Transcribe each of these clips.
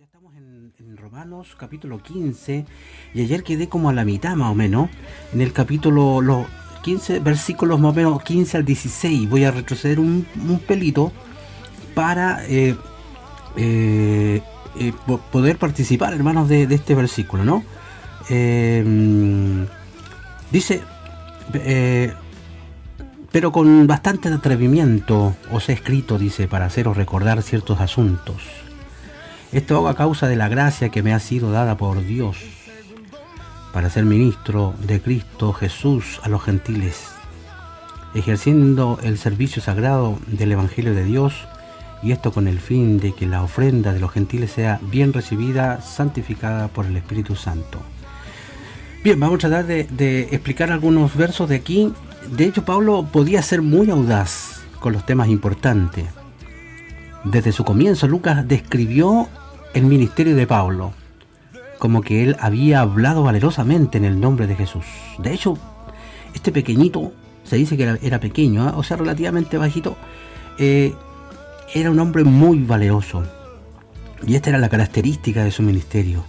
Ya estamos en Romanos capítulo 15 y ayer quedé como a la mitad más o menos, en el capítulo, los 15 versículos más o menos 15 al 16. Voy a retroceder un pelito para poder participar, hermanos, de este versículo, ¿no? Dice, pero con bastante atrevimiento os he escrito, dice, para haceros recordar ciertos asuntos. Esto hago a causa de la gracia que me ha sido dada por Dios para ser ministro de Cristo Jesús a los gentiles, ejerciendo el servicio sagrado del Evangelio de Dios, y esto con el fin de que la ofrenda de los gentiles sea bien recibida, santificada por el Espíritu Santo. Bien, vamos a tratar de explicar algunos versos de aquí. De hecho, Pablo podía ser muy audaz con los temas importantes. Desde su comienzo, Lucas describió el ministerio de Pablo como que él había hablado valerosamente en el nombre de Jesús. De hecho, este pequeñito, se dice que era pequeño, o sea, relativamente bajito, era un hombre muy valeroso. Y esta era la característica de su ministerio.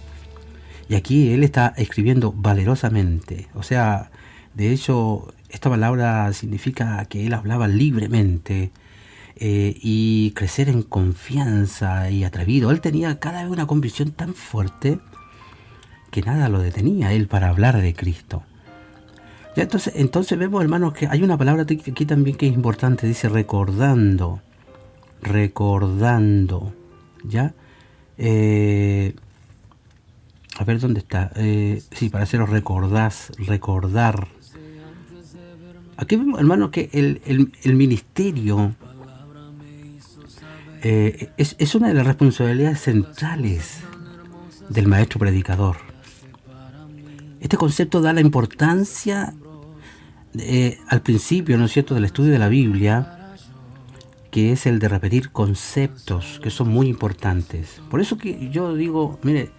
Y aquí él está escribiendo valerosamente. O sea, de hecho, esta palabra significa que él hablaba libremente, y crecer en confianza y atrevido. Él tenía cada vez una convicción tan fuerte que nada lo detenía él para hablar de Cristo. Ya entonces vemos, hermanos, que hay una palabra aquí también que es importante. Dice recordando, ¿ya? A ver dónde está. Sí, para haceros recordar. Aquí vemos, hermanos, que el ministerio es una de las responsabilidades centrales del maestro predicador. Este concepto da la importancia al principio, ¿no es cierto?, del estudio de la Biblia, que es el de repetir conceptos que son muy importantes. Por eso que yo digo, mire,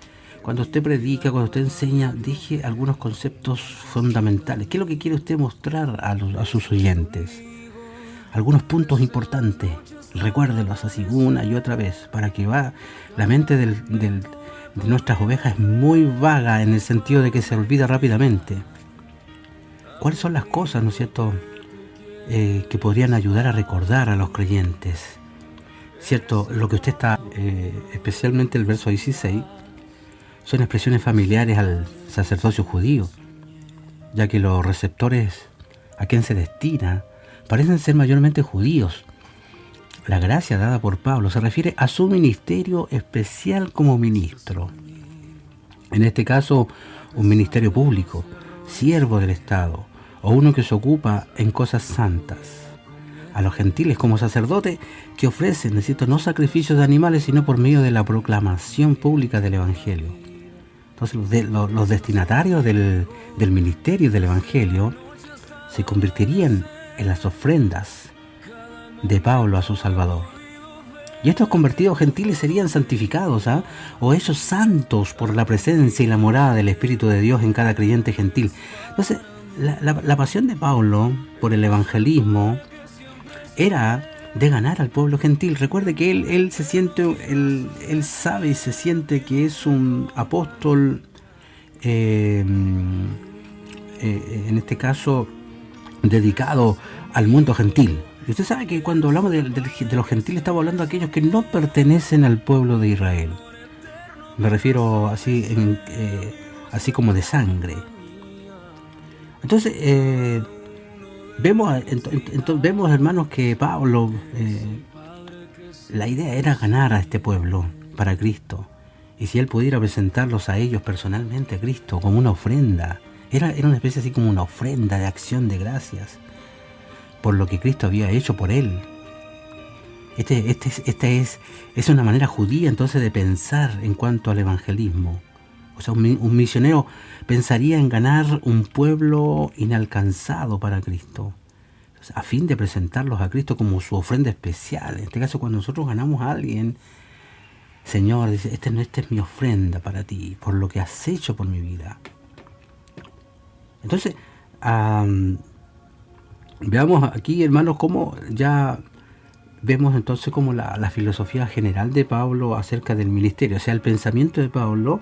cuando usted predica, cuando usted enseña, deje algunos conceptos fundamentales. ¿Qué es lo que quiere usted mostrar a sus oyentes? Algunos puntos importantes. Recuérdelos así una y otra vez, para que la mente de nuestras ovejas es muy vaga, en el sentido de que se olvida rápidamente. ¿Cuáles son las cosas, no es cierto, que podrían ayudar a recordar a los creyentes? Cierto, lo que usted está, especialmente el verso 16, son expresiones familiares al sacerdocio judío, ya que los receptores a quien se destina parecen ser mayormente judíos. La gracia dada por Pablo se refiere a su ministerio especial como ministro. En este caso, un ministerio público, siervo del Estado, o uno que se ocupa en cosas santas. A los gentiles como sacerdote que ofrecen, necesito, no sacrificios de animales, sino por medio de la proclamación pública del Evangelio. Entonces los destinatarios del ministerio del Evangelio se convertirían en las ofrendas de Pablo a su Salvador. Y estos convertidos gentiles serían santificados, o hechos santos por la presencia y la morada del Espíritu de Dios en cada creyente gentil. Entonces, la pasión de Pablo por el evangelismo era de ganar al pueblo gentil. Recuerde que él se siente, él sabe y se siente que es un apóstol, en este caso, dedicado al mundo gentil. Y usted sabe que cuando hablamos de los gentiles estamos hablando de aquellos que no pertenecen al pueblo de Israel. Me refiero así, así como de sangre. Entonces, vemos, hermanos, que Pablo, la idea era ganar a este pueblo para Cristo. Y si él pudiera presentarlos a ellos personalmente a Cristo como una ofrenda, era una especie así como una ofrenda de acción de gracias por lo que Cristo había hecho por él. Esta es una manera judía entonces de pensar en cuanto al evangelismo. O sea, un misionero pensaría en ganar un pueblo inalcanzado para Cristo, a fin de presentarlos a Cristo como su ofrenda especial. En este caso, cuando nosotros ganamos a alguien, Señor, dice, esta es mi ofrenda para ti, por lo que has hecho por mi vida. Entonces, veamos aquí, hermanos, cómo ya vemos entonces como la filosofía general de Pablo acerca del ministerio, o sea, el pensamiento de Pablo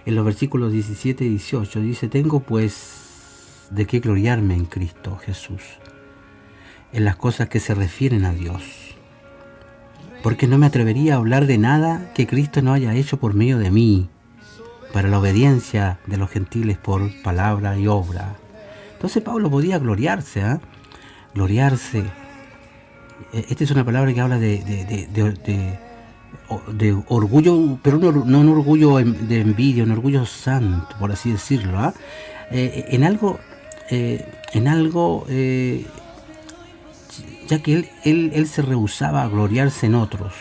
en los versículos 17 y 18 dice: tengo pues de qué gloriarme en Cristo Jesús, en las cosas que se refieren a Dios, porque no me atrevería a hablar de nada que Cristo no haya hecho por medio de mí, para la obediencia de los gentiles por palabra y obra. Entonces Pablo podía gloriarse, gloriarse. Esta es una palabra que habla de orgullo, pero no un orgullo de envidia, un orgullo santo, por así decirlo, en algo, ya que él se rehusaba a gloriarse en otros.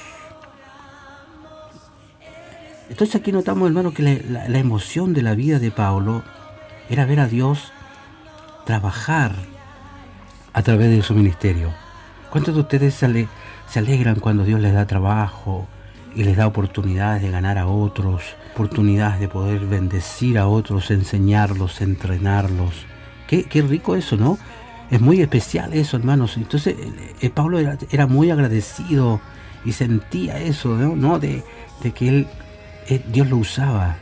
Entonces aquí notamos, hermano, que la emoción de la vida de Pablo era ver a Dios trabajar a través de su ministerio. ¿Cuántos de ustedes se alegran cuando Dios les da trabajo y les da oportunidades de ganar a otros, oportunidades de poder bendecir a otros, enseñarlos, entrenarlos? Qué rico eso, ¿no? Es muy especial eso, hermanos. Entonces Pablo era muy agradecido y sentía eso, ¿no? De que Dios lo usaba,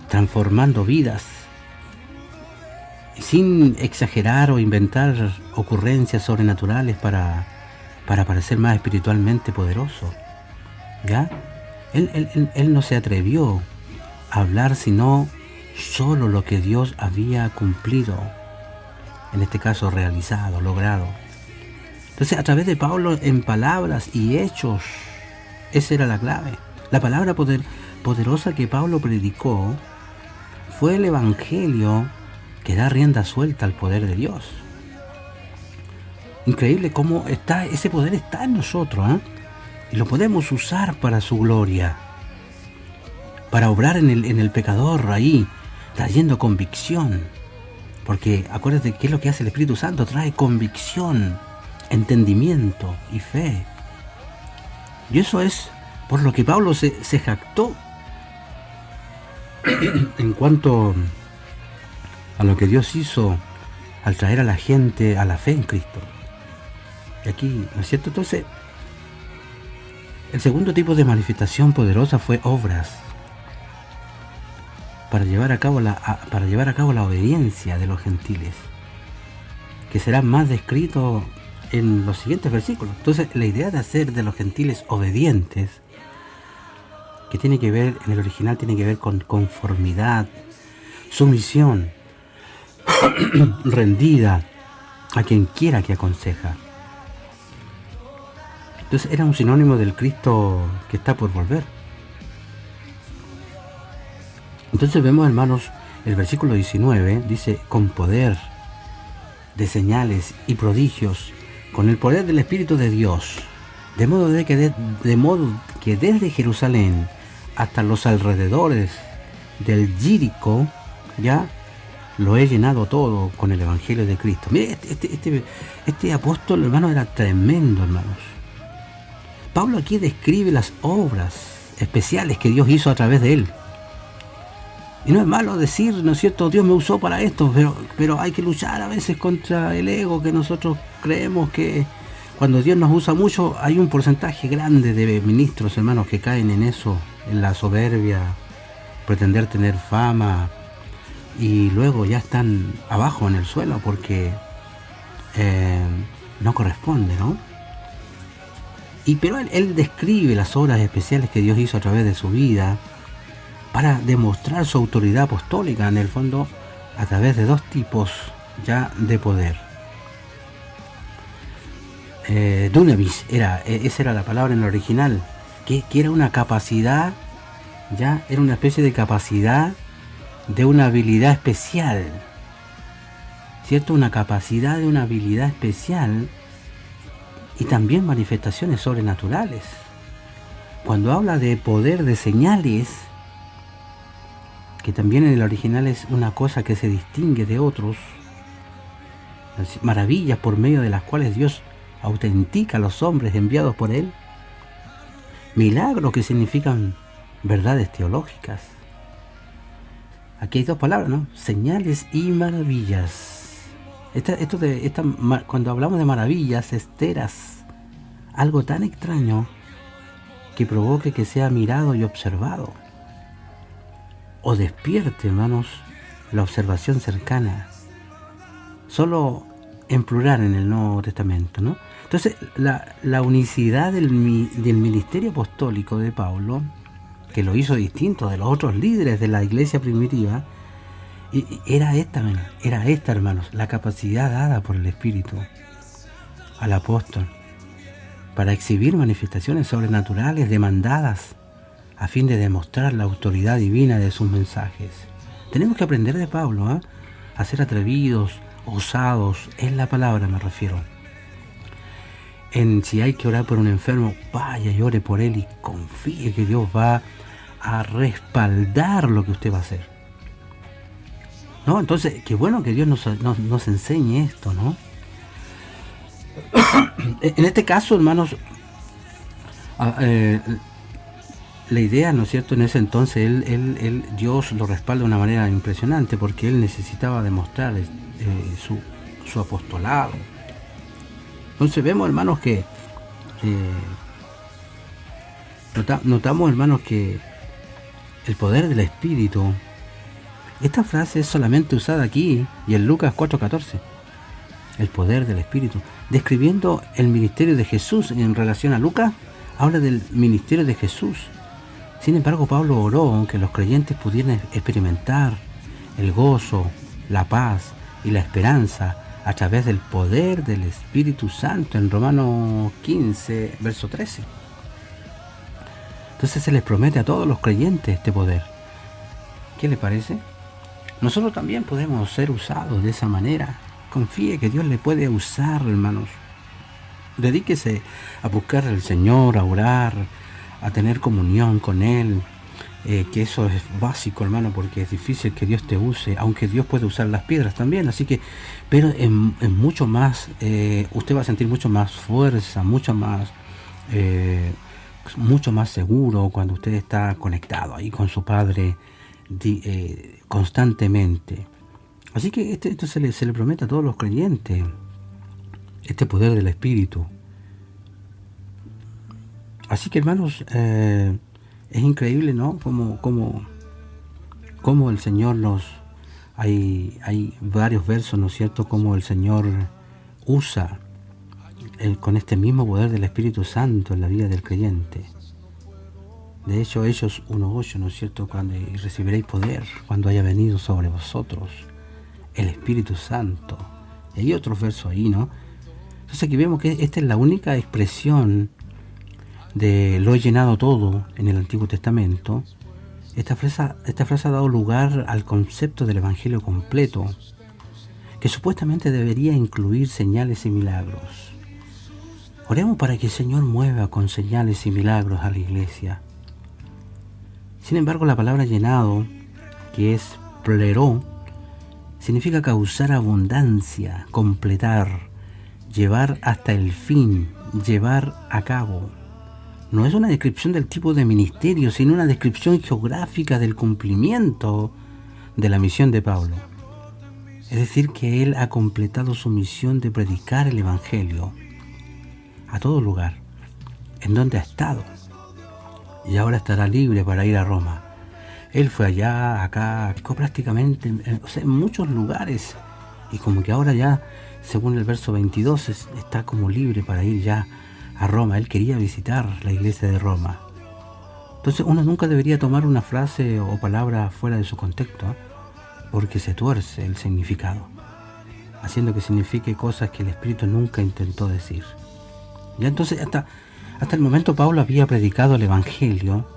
transformando vidas, sin exagerar o inventar ocurrencias sobrenaturales para parecer más espiritualmente poderoso. ¿Ya? Él no se atrevió a hablar sino solo lo que Dios había cumplido, en este caso realizado, logrado. Entonces, a través de Pablo, en palabras y hechos, esa era la clave. La palabra poderosa que Pablo predicó fue el Evangelio que da rienda suelta al poder de Dios. Increíble cómo ese poder está en nosotros, y lo podemos usar para su gloria, para obrar en el pecador ahí, trayendo convicción. Porque acuérdate que es lo que hace el Espíritu Santo: trae convicción, entendimiento y fe. Y eso es por lo que Pablo se jactó en cuanto a lo que Dios hizo al traer a la gente a la fe en Cristo. Y aquí, ¿no es cierto? Entonces, el segundo tipo de manifestación poderosa fue obras, para llevar a cabo la obediencia de los gentiles, que será más descrito en los siguientes versículos. Entonces, la idea de hacer de los gentiles obedientes, que tiene que ver, en el original tiene que ver con conformidad, sumisión, rendida a quien quiera que aconseja. Entonces era un sinónimo del Cristo que está por volver. Entonces vemos, hermanos, el versículo 19 dice: con poder de señales y prodigios, con el poder del Espíritu de Dios, de modo que desde Jerusalén hasta los alrededores del Yírico, ya lo he llenado todo con el Evangelio de Cristo. Mire, este apóstol, hermano, era tremendo, hermanos. Pablo aquí describe las obras especiales que Dios hizo a través de él. Y no es malo decir, ¿no es cierto?, Dios me usó para esto, pero hay que luchar a veces contra el ego, que nosotros creemos que cuando Dios nos usa mucho, hay un porcentaje grande de ministros, hermanos, que caen en eso, en la soberbia, pretender tener fama, y luego ya están abajo en el suelo porque no corresponde, ¿no? Pero él describe las obras especiales que Dios hizo a través de su vida para demostrar su autoridad apostólica, en el fondo, a través de dos tipos ya de poder. Dunamis, esa era la palabra en el original, que era una capacidad, ya era una especie de capacidad de una habilidad especial, ¿cierto? Una capacidad de una habilidad especial, y también manifestaciones sobrenaturales. Cuando habla de poder de señales, que también en el original es una cosa que se distingue de otros, maravillas por medio de las cuales Dios autentica a los hombres enviados por Él, milagros que significan verdades teológicas. Aquí hay dos palabras, ¿no? Señales y maravillas. Cuando hablamos de maravillas, esteras, algo tan extraño que provoque que sea mirado y observado, o despierte, hermanos, la observación cercana, solo en plural en el Nuevo Testamento, ¿no? Entonces, la unicidad del ministerio apostólico de Pablo, que lo hizo distinto de los otros líderes de la iglesia primitiva, era esta, hermanos, la capacidad dada por el Espíritu al apóstol para exhibir manifestaciones sobrenaturales demandadas a fin de demostrar la autoridad divina de sus mensajes. Tenemos que aprender de Pablo, a ser atrevidos, osados, en la palabra me refiero. Si hay que orar por un enfermo, vaya y ore por él y confíe que Dios va a respaldar lo que usted va a hacer, ¿no? Entonces, qué bueno que Dios nos enseñe esto, ¿no? En este caso, hermanos, la idea, ¿no es cierto? En ese entonces Dios lo respalda de una manera impresionante, porque él necesitaba demostrar su apostolado. Entonces vemos, hermanos, que notamos, hermanos, que el poder del Espíritu, esta frase es solamente usada aquí y en Lucas 4:14. El poder del Espíritu, describiendo el ministerio de Jesús. En relación a Lucas, habla del ministerio de Jesús. Sin embargo, Pablo oró que los creyentes pudieran experimentar el gozo, la paz y la esperanza a través del poder del Espíritu Santo, en Romanos 15, verso 13. Entonces se les promete a todos los creyentes este poder. ¿Qué le parece? Nosotros también podemos ser usados de esa manera. Confíe que Dios le puede usar, hermanos. Dedíquese a buscar al Señor, a orar, a tener comunión con Él, que eso es básico, hermano, porque es difícil que Dios te use, aunque Dios puede usar las piedras también, así que, pero es mucho más, usted va a sentir mucho más fuerza, mucho más seguro cuando usted está conectado ahí con su Padre constantemente. Así que esto se le promete a todos los creyentes, este poder del Espíritu. Así que, hermanos, es increíble, ¿no? Como el Señor hay varios versos, ¿no es cierto?, como el Señor usa con este mismo poder del Espíritu Santo en la vida del creyente. De hecho, Hechos 1:8, ¿no es cierto?, y recibiréis poder cuando haya venido sobre vosotros el Espíritu Santo. Y hay otros versos ahí, ¿no? Entonces aquí vemos que esta es la única expresión de lo he llenado todo en el Antiguo Testamento. Esta frase ha dado lugar al concepto del Evangelio completo, que supuestamente debería incluir señales y milagros. Oremos para que el Señor mueva con señales y milagros a la iglesia. Sin embargo, la palabra llenado, que es pleró, significa causar abundancia, completar, llevar hasta el fin, llevar a cabo. No es una descripción del tipo de ministerio, sino una descripción geográfica del cumplimiento de la misión de Pablo. Es decir, que él ha completado su misión de predicar el Evangelio a todo lugar, en donde ha estado. Y ahora estará libre para ir a Roma. Él fue allá, acá, prácticamente en muchos lugares. Y como que ahora ya, según el verso 22, está como libre para ir ya a Roma. Él quería visitar la iglesia de Roma. Entonces uno nunca debería tomar una frase o palabra fuera de su contexto, porque se tuerce el significado, haciendo que signifique cosas que el Espíritu nunca intentó decir. Ya entonces hasta el momento Pablo había predicado el Evangelio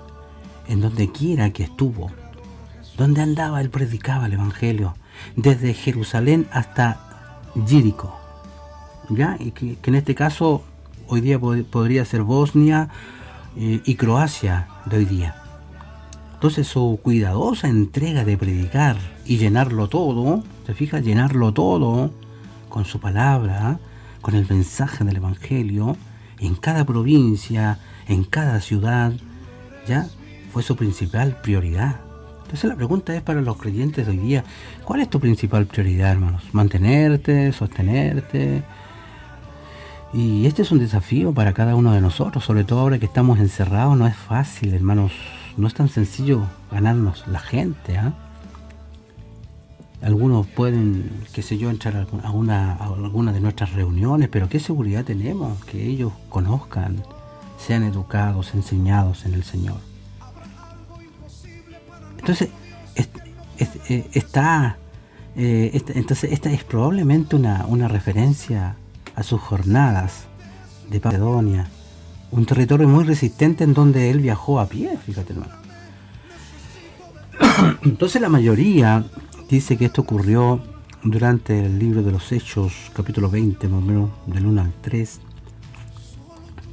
en donde quiera que estuvo. Donde andaba él predicaba el Evangelio, desde Jerusalén hasta Jericó. ¿Ya? Y que en este caso hoy día podría ser Bosnia y Croacia de hoy día. Entonces su cuidadosa entrega de predicar y llenarlo todo, ¿se fija? Llenarlo todo con su palabra, con el mensaje del Evangelio, en cada provincia, en cada ciudad, ¿ya? Fue su principal prioridad. Entonces la pregunta es para los creyentes de hoy día, ¿cuál es tu principal prioridad, hermanos? ¿Mantenerte, sostenerte, Y este es un desafío para cada uno de nosotros, sobre todo ahora que estamos encerrados. No es fácil, hermanos, no es tan sencillo ganarnos la gente, ¿ah? Algunos pueden, qué sé yo, entrar a alguna de nuestras reuniones, pero ¿qué seguridad tenemos que ellos conozcan, sean educados, enseñados en el Señor? Entonces, entonces esta es probablemente una referencia a sus jornadas de Macedonia, un territorio muy resistente en donde él viajó a pie, fíjate, hermano. Entonces la mayoría dice que esto ocurrió durante el libro de los Hechos, capítulo 20, más o menos, del 1 al 3.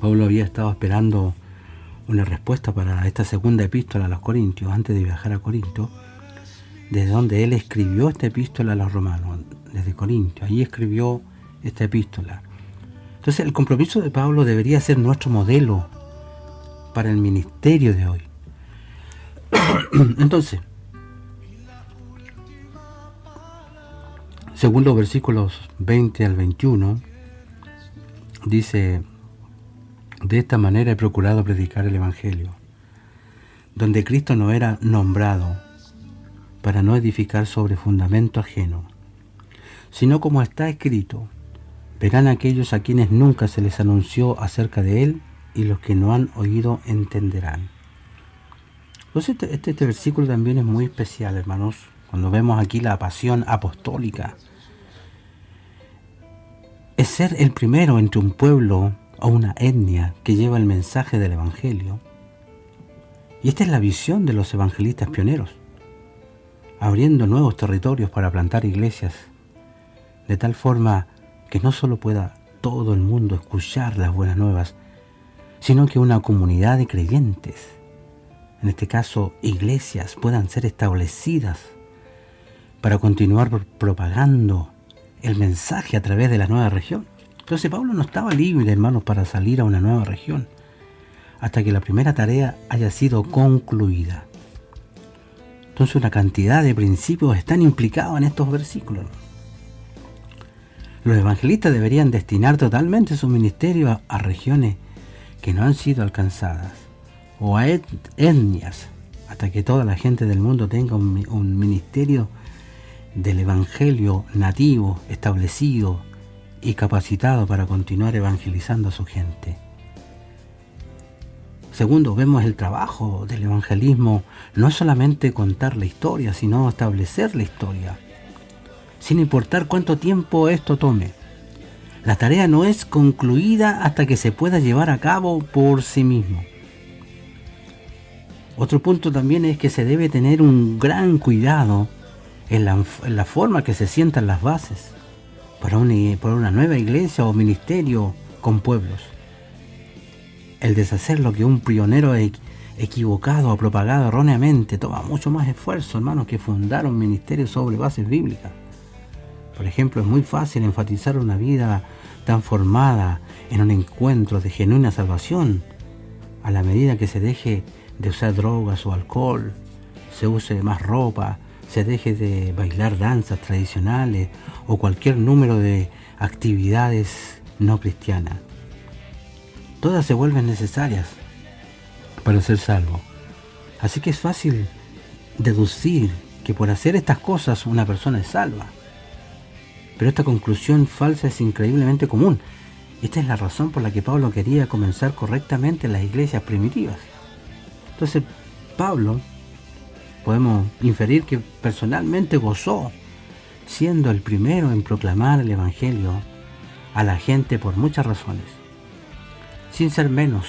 Pablo había estado esperando una respuesta para esta segunda epístola a los Corintios, antes de viajar a Corinto, desde donde él escribió esta epístola a los romanos, desde Corinto. Allí escribió esta epístola. Entonces el compromiso de Pablo debería ser nuestro modelo para el ministerio de hoy. Entonces, según los versículos 20 al 21, dice: de esta manera he procurado predicar el Evangelio, donde Cristo no era nombrado, para no edificar sobre fundamento ajeno, sino como está escrito: verán aquellos a quienes nunca se les anunció acerca de él, y los que no han oído entenderán. Entonces este versículo también es muy especial, hermanos, cuando vemos aquí la pasión apostólica. Es ser el primero entre un pueblo o una etnia que lleva el mensaje del Evangelio. Y esta es la visión de los evangelistas pioneros, abriendo nuevos territorios para plantar iglesias, de tal forma que no solo pueda todo el mundo escuchar las buenas nuevas, sino que una comunidad de creyentes, en este caso iglesias, puedan ser establecidas para continuar propagando el mensaje a través de la nueva región. Entonces Pablo no estaba libre, hermanos, para salir a una nueva región hasta que la primera tarea haya sido concluida. Entonces una cantidad de principios están implicados en estos versículos. Los evangelistas deberían destinar totalmente su ministerio a regiones que no han sido alcanzadas, o a etnias, hasta que toda la gente del mundo tenga un ministerio del evangelio nativo, establecido y capacitado para continuar evangelizando a su gente. Segundo, vemos el trabajo del evangelismo no es solamente contar la historia, sino establecer la historia, sin importar cuánto tiempo esto tome. La tarea no es concluida hasta que se pueda llevar a cabo por sí mismo. Otro punto también es que se debe tener un gran cuidado en la forma que se sientan las bases para una nueva iglesia o ministerio con pueblos. El deshacer lo que un pionero equivocado o propagado erróneamente toma mucho más esfuerzo, hermanos, que fundar un ministerio sobre bases bíblicas. Por ejemplo, es muy fácil enfatizar una vida tan formada en un encuentro de genuina salvación, a la medida que se deje de usar drogas o alcohol, se use más ropa, se deje de bailar danzas tradicionales o cualquier número de actividades no cristianas. Todas se vuelven necesarias para ser salvo. Así que es fácil deducir que por hacer estas cosas una persona es salva. Pero esta conclusión falsa es increíblemente común. Esta es la razón por la que Pablo quería comenzar correctamente en las iglesias primitivas. Entonces, Pablo, podemos inferir que personalmente gozó siendo el primero en proclamar el Evangelio a la gente por muchas razones, sin ser menos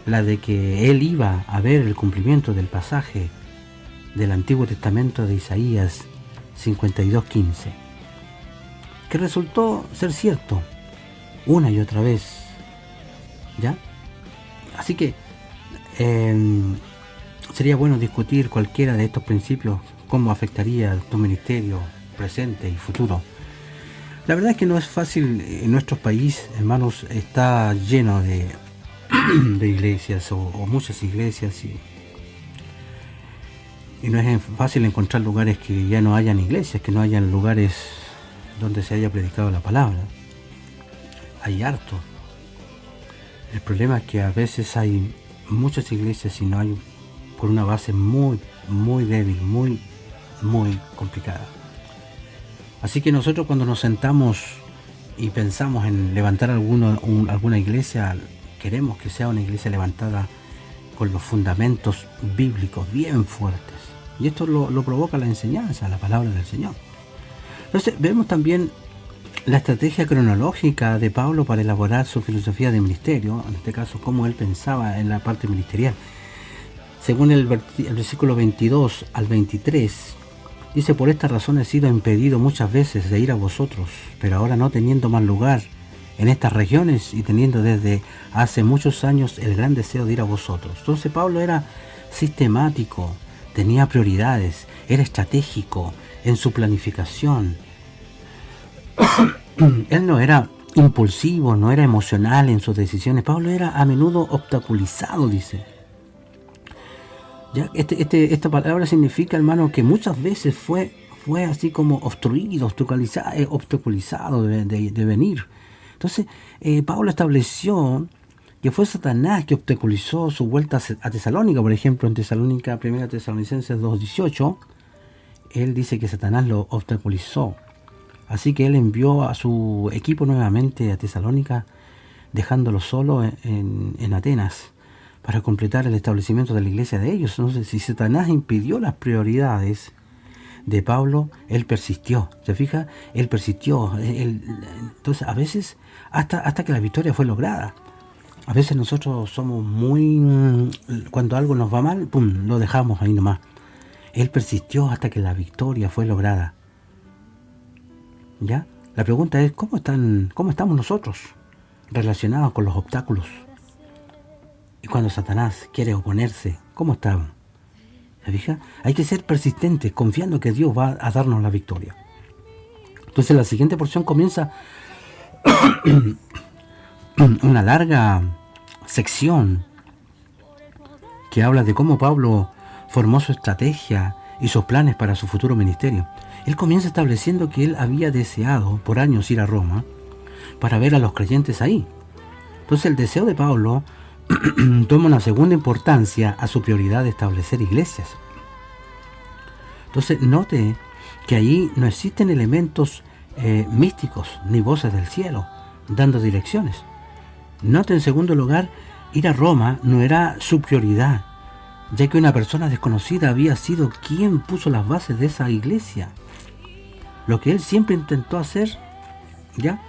la de que él iba a ver el cumplimiento del pasaje del Antiguo Testamento de Isaías 52:15, que resultó ser cierto una y otra vez, ¿ya? Así que sería bueno discutir cualquiera de estos principios, cómo afectaría tu ministerio presente y futuro. La verdad es que no es fácil. En nuestro país, hermanos, está lleno de iglesias o muchas iglesias y no es fácil encontrar lugares que ya no hayan iglesias, que no hayan lugares donde se haya predicado la palabra. hay harto. El problema es que a veces hay muchas iglesias y no hay por una base muy, muy débil, muy, muy complicada. Así que nosotros cuando nos sentamos y pensamos en levantar alguna iglesia, queremos que sea una iglesia levantada con los fundamentos bíblicos bien fuertes. Y esto lo provoca la enseñanza, la palabra del Señor. Entonces vemos también la estrategia cronológica de Pablo para elaborar su filosofía de ministerio, en este caso cómo él pensaba en la parte ministerial. Según el versículo 22 al 23, dice: por esta razón he sido impedido muchas veces de ir a vosotros, pero ahora no teniendo más lugar en estas regiones y teniendo desde hace muchos años el gran deseo de ir a vosotros. Entonces Pablo era sistemático, tenía prioridades, era estratégico en su planificación. Él no era impulsivo, no era emocional en sus decisiones. Pablo era a menudo obstaculizado, dice. Ya, esta palabra significa, hermano, que muchas veces fue así como obstruido, obstaculizado de venir. Entonces, Pablo estableció que fue Satanás que obstaculizó su vuelta a Tesalónica. Por ejemplo, en Tesalónica, 1 Tesalonicenses 2:18, él dice que Satanás lo obstaculizó. Así que él envió a su equipo nuevamente a Tesalónica, dejándolo solo en Atenas, para completar el establecimiento de la iglesia de ellos. Entonces, si Satanás impidió las prioridades de Pablo, él persistió. ¿Se fija? Él persistió. Entonces, a veces, hasta que la victoria fue lograda. A veces nosotros somos muy... Cuando algo nos va mal, ¡pum!, lo dejamos ahí nomás. Él persistió hasta que la victoria fue lograda. ¿Ya? La pregunta es, ¿cómo estamos nosotros relacionados con los obstáculos? Y cuando Satanás quiere oponerse, ¿cómo estamos? ¿Se fija? Hay que ser persistentes, confiando que Dios va a darnos la victoria. Entonces la siguiente porción comienza una larga sección que habla de cómo Pablo formó su estrategia y sus planes para su futuro ministerio. Él comienza estableciendo que él había deseado por años ir a Roma para ver a los creyentes ahí. Entonces el deseo de Pablo toma una segunda importancia a su prioridad de establecer iglesias. Entonces note que ahí no existen elementos místicos ni voces del cielo dando direcciones. Note en segundo lugar, ir a Roma no era su prioridad, ya que una persona desconocida había sido quien puso las bases de esa iglesia. Lo que él siempre intentó hacer, ¿ya?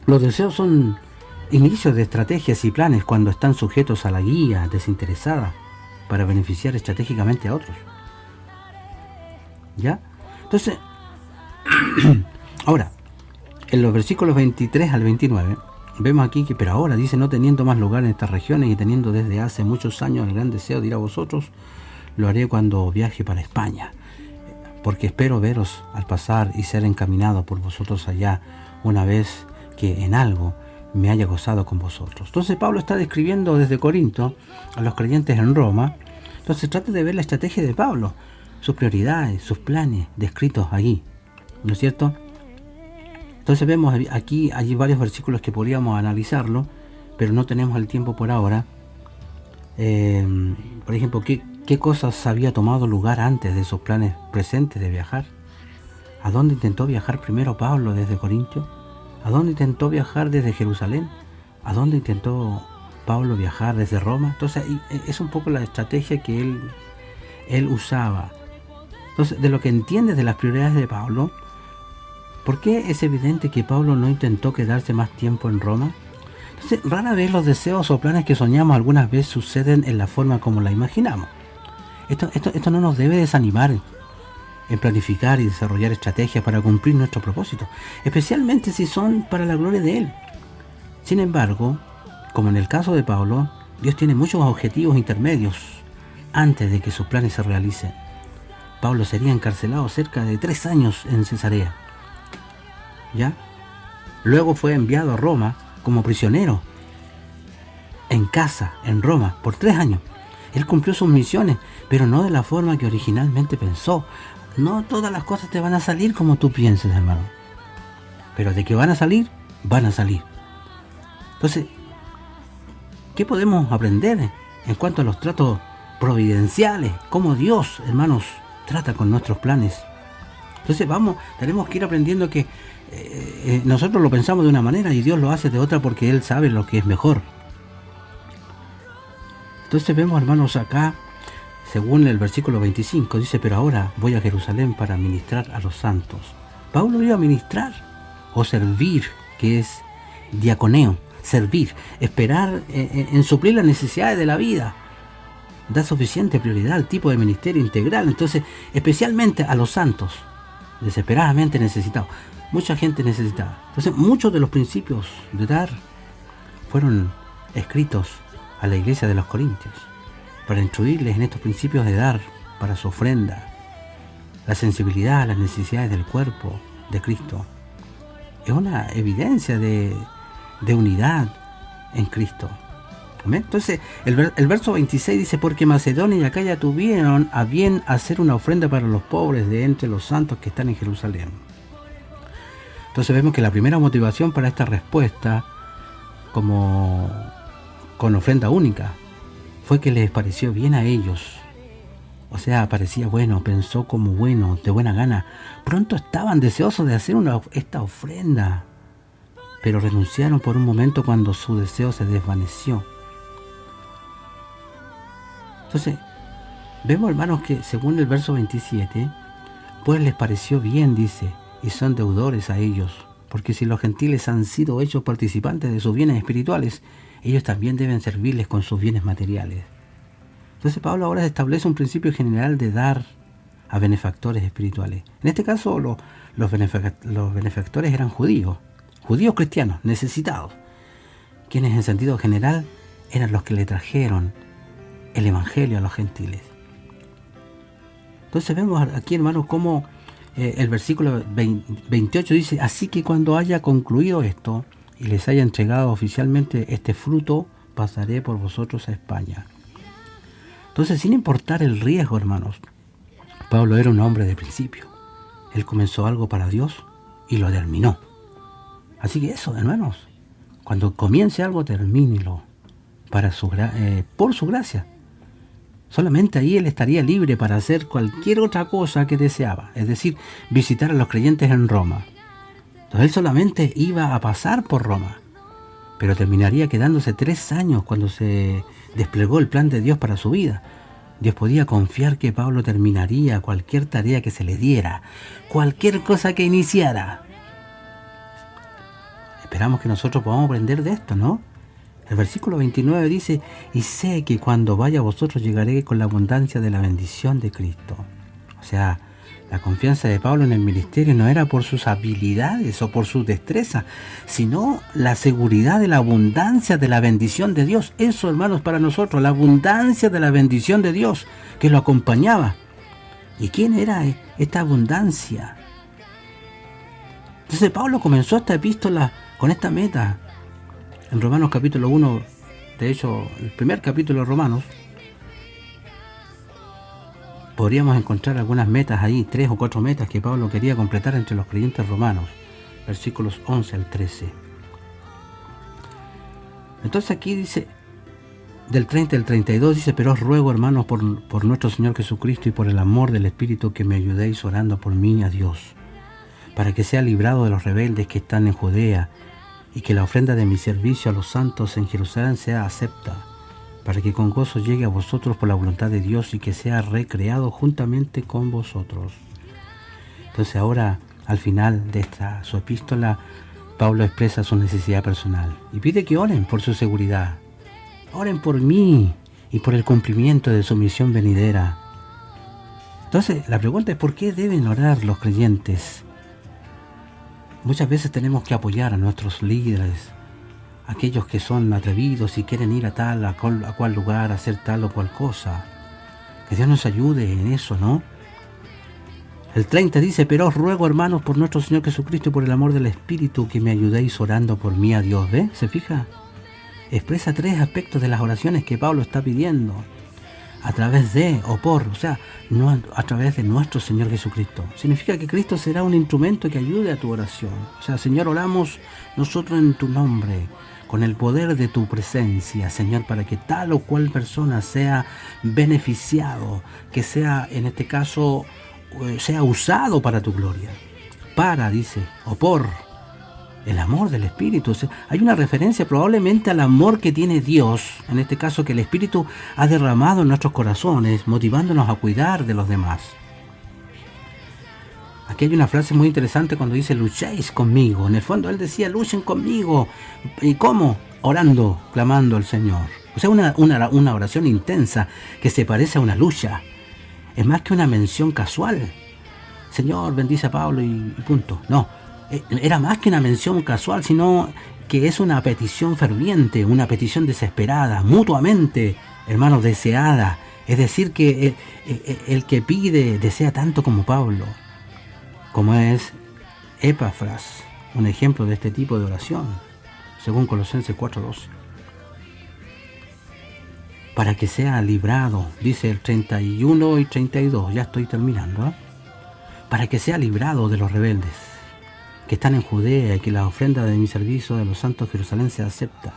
Los deseos son inicios de estrategias y planes cuando están sujetos a la guía desinteresada para beneficiar estratégicamente a otros. ¿Ya? Entonces, ahora, en los versículos 23 al 29, vemos aquí que, pero ahora, dice, no teniendo más lugar en estas regiones y teniendo desde hace muchos años el gran deseo de ir a vosotros, lo haré cuando viaje para España, porque espero veros al pasar y ser encaminado por vosotros allá, una vez que en algo me haya gozado con vosotros. Entonces Pablo está describiendo desde Corinto a los creyentes en Roma. Entonces trate de ver la estrategia de Pablo, sus prioridades, sus planes descritos allí, ¿no es cierto? Entonces vemos aquí, hay varios versículos que podríamos analizarlo, pero no tenemos el tiempo por ahora. Por ejemplo, ¿qué cosas había tomado lugar antes de sus planes presentes de viajar? ¿A dónde intentó viajar primero Pablo desde Corintio? ¿A dónde intentó viajar desde Jerusalén? ¿A dónde intentó Pablo viajar desde Roma? Entonces es un poco la estrategia que él usaba. Entonces, de lo que entiendes de las prioridades de Pablo, ¿por qué es evidente que Pablo no intentó quedarse más tiempo en Roma? Entonces, rara vez los deseos o planes que soñamos algunas veces suceden en la forma como la imaginamos. Esto no nos debe desanimar en planificar y desarrollar estrategias para cumplir nuestro propósito, especialmente si son para la gloria de Él. Sin embargo, como en el caso de Pablo, Dios tiene muchos objetivos intermedios antes de que sus planes se realicen. Pablo sería encarcelado cerca de 3 años en Cesarea, ¿ya? Luego fue enviado a Roma como prisionero, en casa, en Roma, por 3 años. Él cumplió sus misiones, pero no de la forma que originalmente pensó. No todas las cosas te van a salir como tú pienses, hermano. Pero de que van a salir, van a salir. Entonces, ¿qué podemos aprender en cuanto a los tratos providenciales? Cómo Dios, hermanos, trata con nuestros planes. Entonces tenemos que ir aprendiendo que nosotros lo pensamos de una manera y Dios lo hace de otra porque Él sabe lo que es mejor. Entonces vemos, hermanos, acá, según el versículo 25, dice, pero ahora voy a Jerusalén para ministrar a los santos. Pablo iba a ministrar o servir, que es diaconeo, servir, esperar en suplir las necesidades de la vida. Da suficiente prioridad al tipo de ministerio integral, entonces especialmente a los santos, desesperadamente necesitados. Mucha gente necesitada. Entonces muchos de los principios de dar fueron escritos a la iglesia de los Corintios para instruirles en estos principios de dar para su ofrenda, la sensibilidad a las necesidades del cuerpo de Cristo. Es una evidencia de unidad en Cristo. ¿Amén? Entonces el verso 26 dice, porque Macedonia y Acaya tuvieron a bien hacer una ofrenda para los pobres de entre los santos que están en Jerusalén. Entonces vemos que la primera motivación para esta respuesta con ofrenda única fue que les pareció bien a ellos. O sea, parecía bueno, pensó como bueno, de buena gana. Pronto estaban deseosos de hacer esta ofrenda, pero renunciaron por un momento cuando su deseo se desvaneció. Entonces, vemos, hermanos, que según el verso 27, pues les pareció bien, dice, y son deudores a ellos, porque si los gentiles han sido hechos participantes de sus bienes espirituales, ellos también deben servirles con sus bienes materiales. Entonces Pablo ahora establece un principio general de dar a benefactores espirituales. En este caso los benefactores eran judíos cristianos, necesitados, quienes en sentido general eran los que le trajeron el evangelio a los gentiles. Entonces vemos aquí, hermanos, cómo el versículo 28 dice, así que cuando haya concluido esto y les haya entregado oficialmente este fruto, pasaré por vosotros a España. Entonces, sin importar el riesgo, hermanos, Pablo era un hombre de principio. Él comenzó algo para Dios y lo terminó. Así que eso, hermanos, cuando comience algo, termínelo por su gracia. Solamente ahí él estaría libre para hacer cualquier otra cosa que deseaba, es decir, visitar a los creyentes en Roma. Entonces él solamente iba a pasar por Roma, pero terminaría quedándose 3 años cuando se desplegó el plan de Dios para su vida. Dios podía confiar que Pablo terminaría cualquier tarea que se le diera, cualquier cosa que iniciara. Esperamos que nosotros podamos aprender de esto, ¿no? El versículo 29 dice, y sé que cuando vaya a vosotros llegaré con la abundancia de la bendición de Cristo. O sea, la confianza de Pablo en el ministerio no era por sus habilidades o por su destreza, sino la seguridad de la abundancia de la bendición de Dios. Eso, hermanos, para nosotros, la abundancia de la bendición de Dios que lo acompañaba. ¿Y quién era esta abundancia? Entonces Pablo comenzó esta epístola con esta meta. En Romanos capítulo 1, de hecho, el primer capítulo de Romanos, podríamos encontrar algunas metas ahí, 3 o 4 metas que Pablo quería completar entre los creyentes romanos, versículos 11 al 13. Entonces aquí dice, del 30 al 32, dice, pero os ruego, hermanos, por nuestro Señor Jesucristo y por el amor del Espíritu, que me ayudéis orando por mí a Dios, para que sea librado de los rebeldes que están en Judea, y que la ofrenda de mi servicio a los santos en Jerusalén sea acepta, para que con gozo llegue a vosotros por la voluntad de Dios y que sea recreado juntamente con vosotros. Entonces ahora, al final de su epístola, Pablo expresa su necesidad personal y pide que oren por su seguridad. Oren por mí y por el cumplimiento de su misión venidera. Entonces, la pregunta es, ¿por qué deben orar los creyentes? Muchas veces tenemos que apoyar a nuestros líderes, aquellos que son atrevidos y quieren ir a cual lugar, a hacer tal o cual cosa. Que Dios nos ayude en eso, ¿no? El 30 dice, pero os ruego, hermanos, por nuestro Señor Jesucristo y por el amor del Espíritu, que me ayudéis orando por mí a Dios. ¿Ve? ¿Se fija? Expresa 3 aspectos de las oraciones que Pablo está pidiendo. a través de o por, o sea, no a través de nuestro Señor Jesucristo. Significa que Cristo será un instrumento que ayude a tu oración. O sea, Señor, oramos nosotros en tu nombre, con el poder de tu presencia, Señor, para que tal o cual persona sea beneficiado, que sea, en este caso, sea usado para tu gloria. Para, dice, o por el amor del Espíritu. O sea, hay una referencia probablemente al amor que tiene Dios, en este caso que el Espíritu ha derramado en nuestros corazones, motivándonos a cuidar de los demás. Aquí hay una frase muy interesante cuando dice luchéis conmigo. En el fondo él decía luchen conmigo. ¿Y cómo? Orando, clamando al Señor. O sea, una oración intensa que se parece a una lucha. Es más que una mención casual. Señor, bendice a Pablo y punto. No, era más que una mención casual, sino que es una petición ferviente, una petición desesperada, mutuamente, hermanos, deseada. Es decir, que el que pide desea tanto como Pablo, como es Epafras, un ejemplo de este tipo de oración, según Colosenses 4:12. Para que sea librado, dice el 31 y 32, ya estoy terminando, para que sea librado de los rebeldes que están en Judea y que la ofrenda de mi servicio de los santos de Jerusalén se acepta,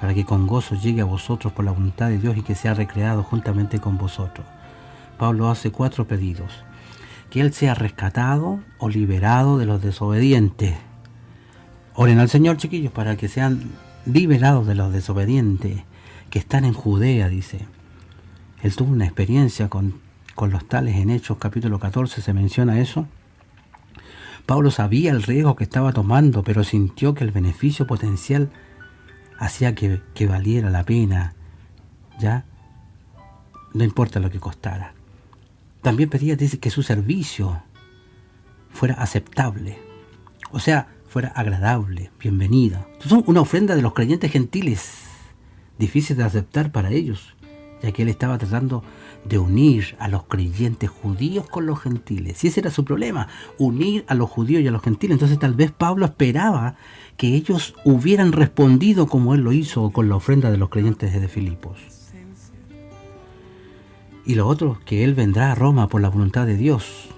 para que con gozo llegue a vosotros por la voluntad de Dios y que sea recreado juntamente con vosotros. Pablo hace 4 pedidos: que él sea rescatado o liberado de los desobedientes. Oren al Señor, chiquillos, para que sean liberados de los desobedientes que están en Judea, dice. Él tuvo una experiencia con los tales en Hechos capítulo 14, se menciona eso. Pablo sabía el riesgo que estaba tomando, pero sintió que el beneficio potencial hacía que valiera la pena, ¿ya? No importa lo que costara. También pedía, dice, que su servicio fuera aceptable, o sea, fuera agradable, bienvenida. Son una ofrenda de los creyentes gentiles, difícil de aceptar para ellos, ya que él estaba tratando de unir a los creyentes judíos con los gentiles. Y ese era su problema, unir a los judíos y a los gentiles. Entonces tal vez Pablo esperaba que ellos hubieran respondido como él lo hizo con la ofrenda de los creyentes de Filipos. Y lo otro, que él vendrá a Roma por la voluntad de Dios.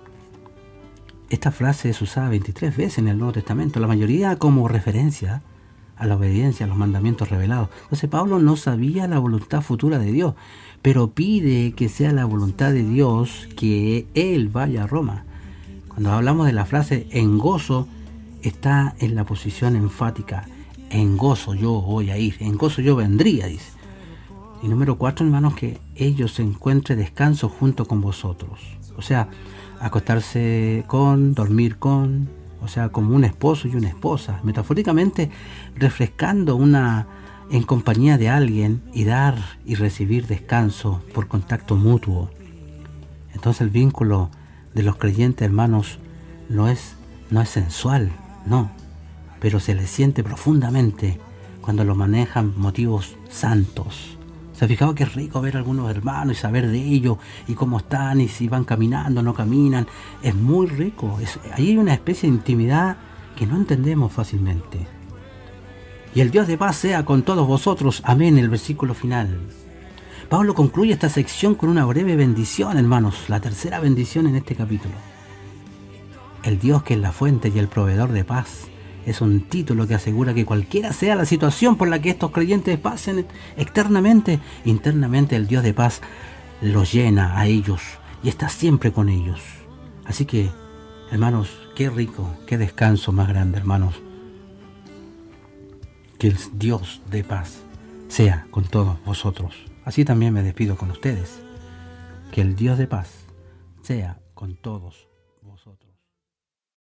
Esta frase es usada 23 veces en el Nuevo Testamento, la mayoría como referencia a la obediencia a los mandamientos revelados. Entonces Pablo no sabía la voluntad futura de Dios, pero pide que sea la voluntad de Dios que él vaya a Roma. Cuando hablamos de la frase en gozo, está en la posición enfática. En gozo yo voy a ir, en gozo yo vendría, dice. Y número 4, hermanos, que ellos se encuentren descanso junto con vosotros. O sea, acostarse con, dormir con, o sea, como un esposo y una esposa, metafóricamente refrescando en compañía de alguien y dar y recibir descanso por contacto mutuo. Entonces el vínculo de los creyentes, hermanos, no es sensual, no, pero se le siente profundamente cuando lo manejan motivos santos. ¿Se ha fijado que es rico ver a algunos hermanos y saber de ellos y cómo están y si van caminando o no caminan? Es muy rico. Ahí hay una especie de intimidad que no entendemos fácilmente. Y el Dios de paz sea con todos vosotros. Amén, el versículo final. Pablo concluye esta sección con una breve bendición, hermanos. La tercera bendición en este capítulo. El Dios que es la fuente y el proveedor de paz. Es un título que asegura que cualquiera sea la situación por la que estos creyentes pasen externamente, internamente el Dios de paz los llena a ellos y está siempre con ellos. Así que, hermanos, qué rico, qué descanso más grande, hermanos. Que el Dios de paz sea con todos vosotros. Así también me despido con ustedes. Que el Dios de paz sea con todos vosotros.